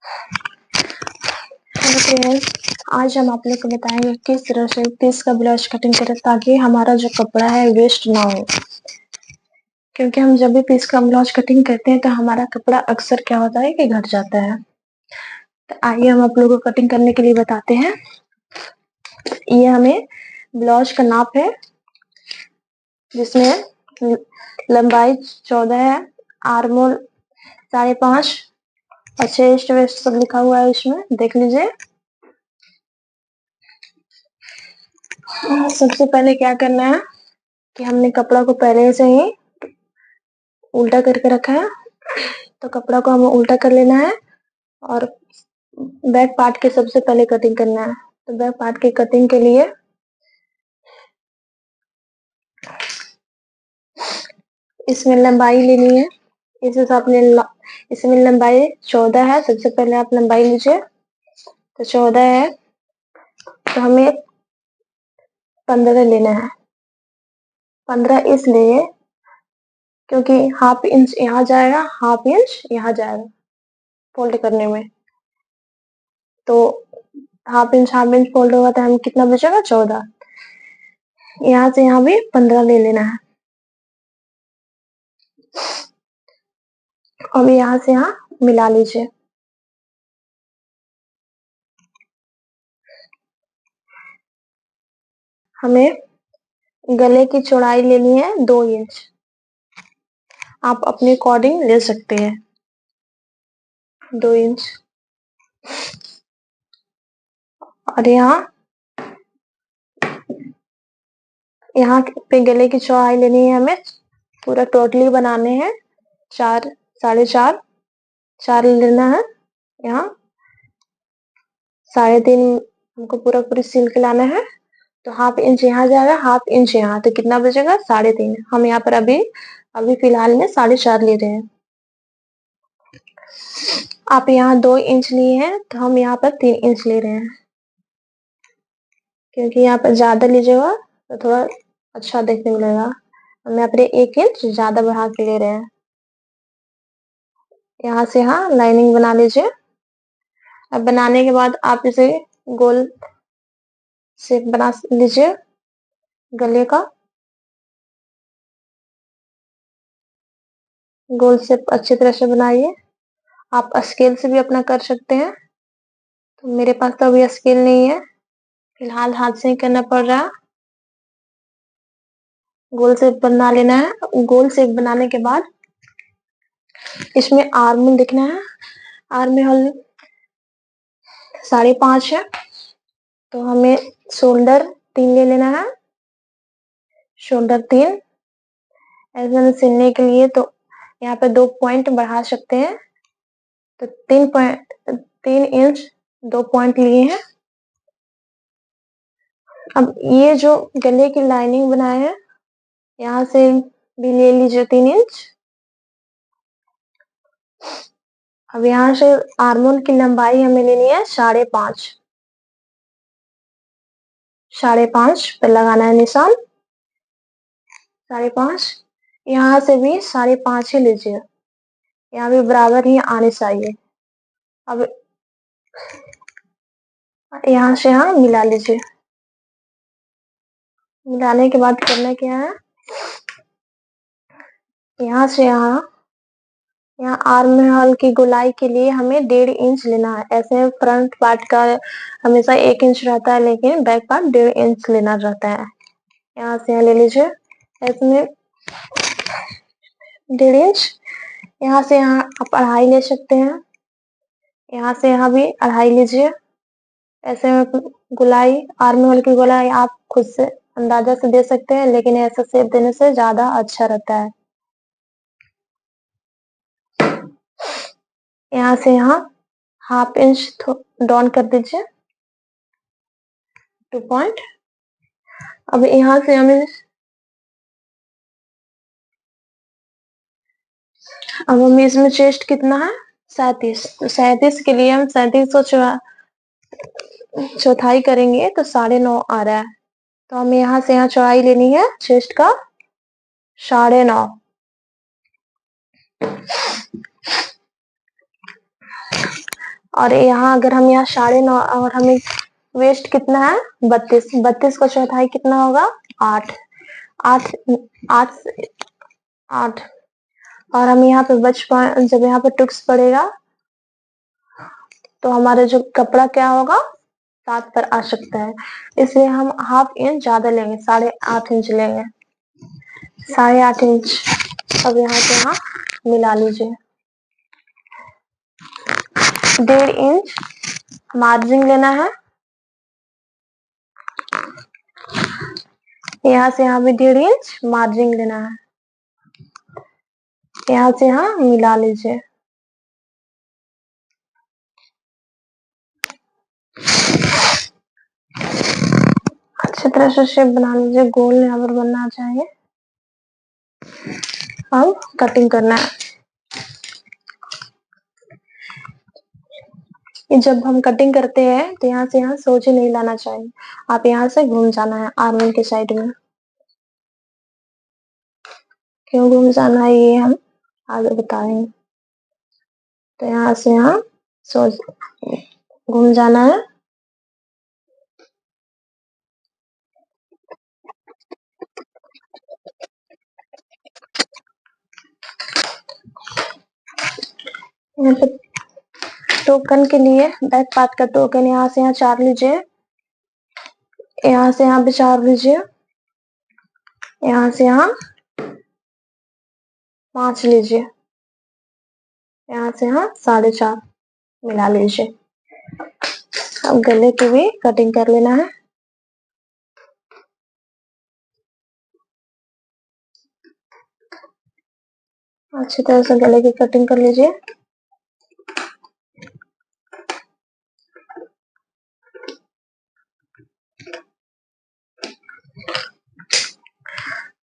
Hello friends, आज हम आप लोग को बताएंगे किस तरह से पीस का ब्लाउज कटिंग करें ताकि हमारा जो कपड़ा है वेस्ट ना हो। क्योंकि हम जब भी पीस का ब्लाउज कटिंग करते हैं तो हमारा कपड़ा अक्सर क्या होता है कि घट जाता है। तो आइए हम आप लोगों को कटिंग करने के लिए बताते हैं। ये हमें ब्लाउज का नाप है जिसमें लंबाई 14 है, आर्म होल 5.5 और चेस्ट वेस्ट सब लिखा हुआ है, इसमें देख लीजिए। सबसे पहले क्या करना है कि हमने कपड़ा को पहले से ही उल्टा करके रखा है, तो कपड़ा को हमें उल्टा कर लेना है और बैक पार्ट के सबसे पहले कटिंग करना है। तो बैक पार्ट की कटिंग के लिए इसमें लंबाई लेनी है। इस हिसाब से इसमें लंबाई 14 है। सबसे पहले आप लंबाई लीजिए, तो 14 है तो हमें 15 लेना है। 15 इसलिए क्योंकि हाफ इंच यहाँ जाएगा, हाफ इंच यहाँ जाएगा फोल्ड करने में। तो हाफ इंच फोल्ड होगा तो हमें कितना बचेगा? 14। यहाँ से यहाँ भी 15 ले लेना है। अब यहाँ से यहाँ मिला लीजिए। हमें गले की चौड़ाई लेनी है 2 इंच। आप अपने अकॉर्डिंग ले सकते हैं 2 इंच। और यहाँ पे गले की चौड़ाई लेनी है हमें, पूरा टोटली बनाने हैं 4, 4.5, 4 लेना है। यहाँ 3.5 हमको पूरी सिल के लाना है। तो हाफ इंच यहाँ जाएगा, हाफ इंच यहाँ, तो कितना बचेगा? 3.5। हम यहाँ पर अभी फिलहाल में 4.5 ले रहे हैं। आप यहाँ 2 इंच लिए हैं तो हम यहाँ पर 3 इंच ले रहे हैं, क्योंकि यहाँ पर ज्यादा लीजिएगा तो थोड़ा अच्छा देखने मिलेगा। हम यहाँ पर 1 इंच ज्यादा बढ़ा के ले रहे हैं। यहाँ से यहाँ लाइनिंग बना लीजिए। अब बनाने के बाद आप इसे गोल शेप बना लीजिए गले का। गोल शेप अच्छी तरह से बनाइए। आप स्केल से भी अपना कर सकते हैं, तो मेरे पास तो अभी स्केल नहीं है, फिलहाल हाथ से ही करना पड़ रहा है। गोल शेप बना लेना है। गोल शेप बनाने के बाद इसमें आर्म दिखना है। आर्म होल 5.5 है, तो हमें शोल्डर 3 ले लेना है। शोल्डर 3 ऐसे सिलने के लिए तो यहाँ पे 2 पॉइंट बढ़ा सकते हैं, तो 3 इंच 2 पॉइंट लिए हैं। अब ये जो गले की लाइनिंग बनाए हैं, यहाँ से भी ले लीजिए 3 इंच। अब यहाँ से आर्मोल की लंबाई हमें लेनी है 5.5। 5.5 पे लगाना है निशान। 5.5 यहाँ से भी 5.5 ही लीजिए, यहाँ भी बराबर ही आने चाहिए। अब यहाँ से यहाँ मिला लीजिए। मिलाने के बाद करना क्या है, यहाँ से यहाँ आर्म होल की गोलाई के लिए हमें 1.5 इंच लेना है। ऐसे फ्रंट पार्ट का हमेशा 1 इंच रहता है, लेकिन बैक पार्ट 1.5 इंच लेना रहता है। यहाँ से यहाँ ले लीजिए, इसमें 1.5 इंच। यहाँ से यहाँ आप 2.5 ले सकते हैं। यहाँ से यहाँ भी 2.5 लीजिए। ऐसे में गोलाई, आर्म होल की गोलाई आप खुद से अंदाजा से दे सकते हैं, लेकिन ऐसा शेप देने से ज्यादा अच्छा रहता है। यहाँ से यहाँ हाफ इंच डाउन कर दीजिए, 2 पॉइंट। अब यहाँ से हमें इसमें चेस्ट कितना है? 37। तो 37 के लिए हम 37 चौथाई करेंगे तो 9.5 आ रहा है। तो हमें यहाँ से यहाँ चौड़ाई लेनी है चेस्ट का 9.5। और यहाँ अगर हम यहाँ 9.5 और हमें वेस्ट कितना है 32, 32 का चौथाई कितना होगा 8, 8 8 8 और हम यहाँ पे जब यहाँ पे टुक्स पड़ेगा तो हमारा जो कपड़ा क्या होगा 7 पर आ सकता है, इसलिए हम ½ इंच ज्यादा लेंगे, 8.5 इंच लेंगे, 8.5 इंच। अब यहाँ से यहाँ मिला लीजिए, 1.5 इंच मार्जिन लेना है, यहाँ से यहाँ भी 1.5 इंच मार्जिन लेना है, यहाँ से यहाँ मिला लीजिए। अच्छी तरह से शेप बना लीजिए, गोल यहाँ पर बनना चाहिए। अब कटिंग करना है। जब हम कटिंग करते हैं तो यहाँ से यहाँ सोझे नहीं लाना चाहिए, आप यहाँ से घूम जाना है आर्म के साइड में। क्यों घूम जाना है ये हम आगे बताएंगे। तो यहाँ से यहाँ सोच घूम जाना है। यहाँ पे टोकन के लिए बैक पार्ट का टोकन यहाँ से यहाँ 4 लीजिए, यहाँ से यहाँ भी 4 लीजिए, यहाँ से यहाँ 5 लीजिए, यहाँ से यहाँ 4.5 मिला लीजिए। अब गले की भी कटिंग कर लेना है। अच्छी तरह से गले की कटिंग कर लीजिए।